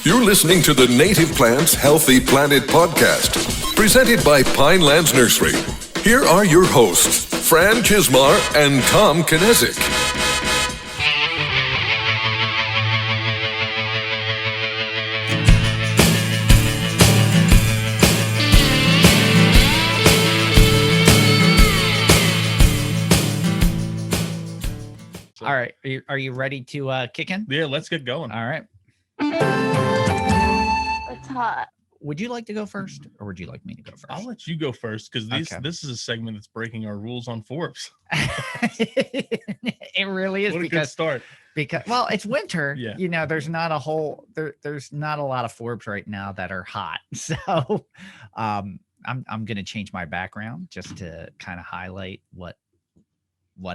You're listening to the Native Plants Healthy Planet podcast, presented by Pinelands Nursery. Here are your hosts, Fran Chismar and Tom Kinezic. All right. Are you ready to kick in? Yeah, let's get going. All right. It's hot. Would you like to go first, or would you like me to go first? I'll let you go first because this is a segment that's breaking our rules on Forbes. It really is. What a because good start. Because it's winter. Yeah. You know, there's not a lot of Forbes right now that are hot. So I'm gonna change my background just to kind of highlight what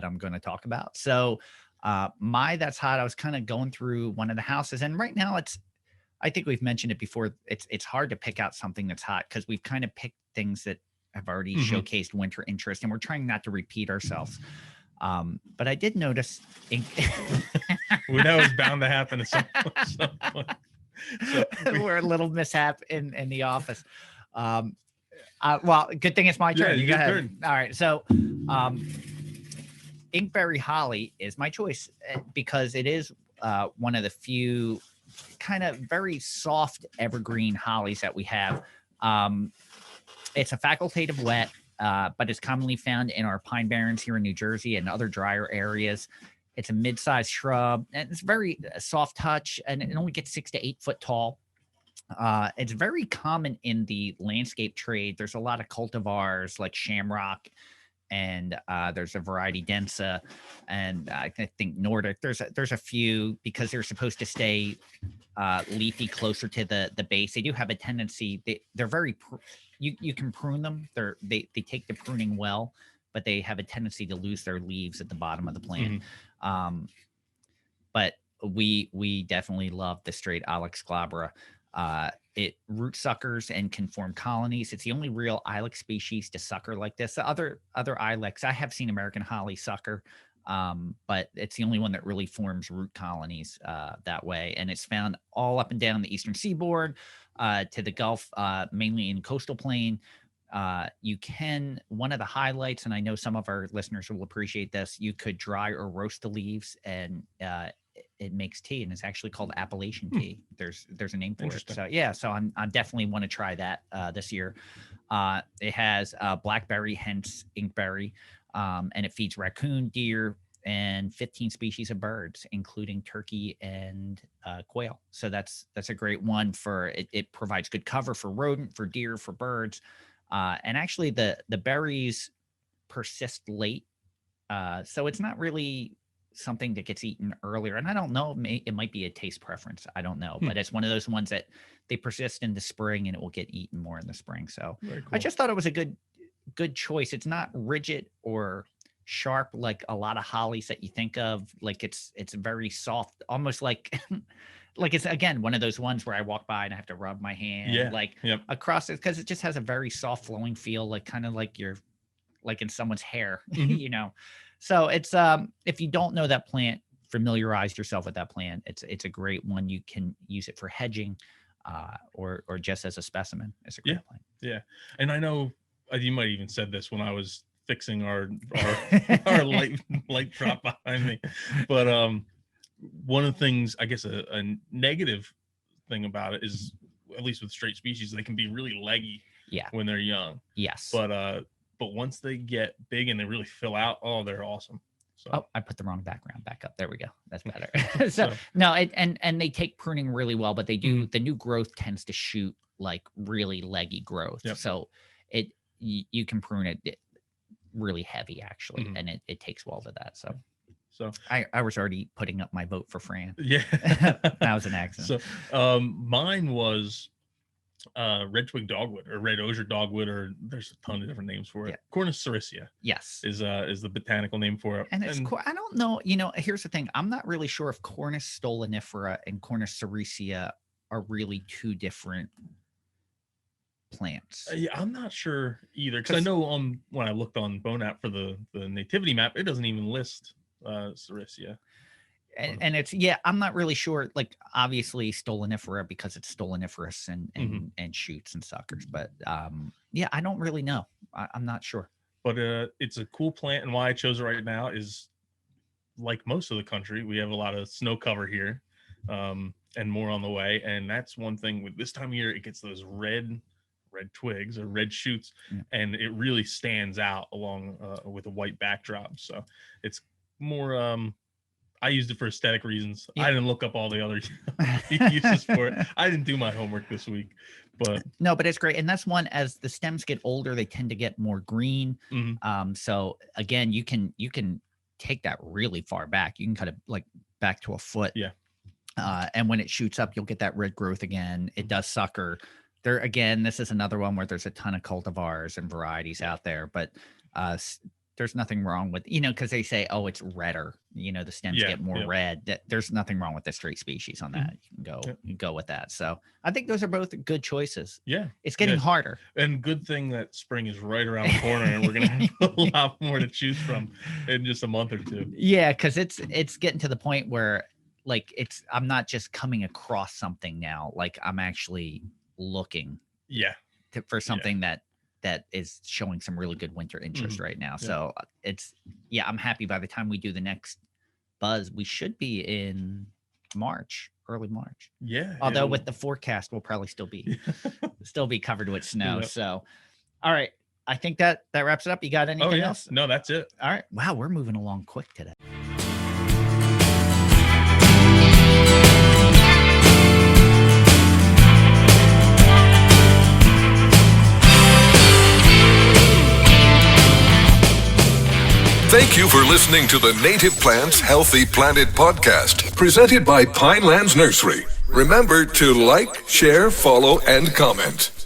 I'm going to talk about. So that's hot. I was kind of going through one of the houses, and right now I think we've mentioned it before. It's hard to pick out something that's hot because we've kind of picked things that have already showcased winter interest, and we're trying not to repeat ourselves. But I did notice we know it's bound to happen at some point. So we're a little mishap in the office. Well, good thing it's my turn. Yeah, you go ahead. turn. All right. So Inkberry Holly is my choice because it is one of the few kind of very soft evergreen hollies that we have. It's a facultative wet, but it's commonly found in our pine barrens here in New Jersey and other drier areas. It's a mid-sized shrub, and it's very soft touch, and it only gets 6 to 8 foot tall. It's very common in the landscape trade. There's a lot of cultivars like shamrock, and there's a variety densa, and I think Nordic. There's a few because they're supposed to stay leafy closer to the base. They do have a tendency. They're very you can prune them. They take the pruning well, but they have a tendency to lose their leaves at the bottom of the plant. But we definitely love the straight Ilex glabra. It root suckers and can form colonies. It's the only real Ilex species to sucker like this. The other Ilex, I have seen American holly sucker, but it's the only one that really forms root colonies that way. And it's found all up and down the eastern seaboard to the Gulf, mainly in coastal plain. One of the highlights, and I know some of our listeners will appreciate this, you could dry or roast the leaves, and it makes tea, and it's actually called Appalachian tea. There's a name for it. So yeah, so I definitely want to try that this year. It has blackberry, hence inkberry, and it feeds raccoon, deer, and 15 species of birds, including turkey and quail. So that's a great one for it. It provides good cover for rodent, for deer, for birds, and actually the berries persist late, so it's not really something that gets eaten earlier. And I don't know, it might be a taste preference. I don't know, but it's one of those ones that they persist in the spring and it will get eaten more in the spring. So cool. I just thought it was a good choice. It's not rigid or sharp like a lot of hollies that you think of. Like it's very soft, almost like like it's again one of those ones where I walk by and I have to rub my hand across it, because it just has a very soft flowing feel, like kind of like you're like in someone's hair, you know. So it's if you don't know that plant, familiarize yourself with that plant. It's a great one. You can use it for hedging, or just as a specimen. It's a great plant. Yeah, and I know you might even said this when I was fixing our light prop behind me, but one of the things, I guess a negative thing about it is, at least with straight species, they can be really leggy when they're young. Yes. But once they get big and they really fill out, they're awesome. So. Oh, I put the wrong background back up. There we go. That's better. So no, and they take pruning really well, but they do, the new growth tends to shoot like really leggy growth. Yep. So you can prune it really heavy actually, and it takes well to that. So I was already putting up my vote for Fran. Yeah. That was an accident. So mine was red twig dogwood, or red Oiser dogwood, or there's a ton of different names for it. Cornus sericea, yes, is the botanical name for it. And I don't know. You know, here's the thing. I'm not really sure if Cornus stolonifera and Cornus sericea are really two different plants. Yeah, I'm not sure either, because I know when I looked on Bone App for the nativity map, it doesn't even list sericea. And it's, I'm not really sure, like obviously stolonifera because it's stoloniferous and shoots and suckers, but I don't really know. I'm not sure. But it's a cool plant, and why I chose it right now is, like most of the country, we have a lot of snow cover here, and more on the way. And that's one thing with this time of year, it gets those red twigs or red shoots, and it really stands out along with a white backdrop. So it's more I used it for aesthetic reasons. I didn't look up all the other uses for it. I didn't do my homework this week, but but it's great. And that's one, as the stems get older, they tend to get more green. So again, you can take that really far back. You can cut it like back to a foot. And when it shoots up, you'll get that red growth again. It does sucker. There again, this is another one where there's a ton of cultivars and varieties out there, but there's nothing wrong with, because they say, oh, it's redder, the stems get more red. There's nothing wrong with the straight species on that. You can go with that. So I think those are both good choices. It's getting harder. And good thing that spring is right around the corner, and we're gonna have a lot more to choose from in just a month or two. Because it's getting to the point where like I'm not just coming across something now, like I'm actually looking for something that is showing some really good winter interest right now. So it's, I'm happy. By the time we do the next buzz, we should be in early March. Although with the forecast, we'll probably still be covered with snow. So, all right. I think that wraps it up. You got anything else? No, that's it. All right. Wow. We're moving along quick today. Thank you for listening to the Native Plants Healthy Planet podcast, presented by Pinelands Nursery. Remember to like, share, follow, and comment.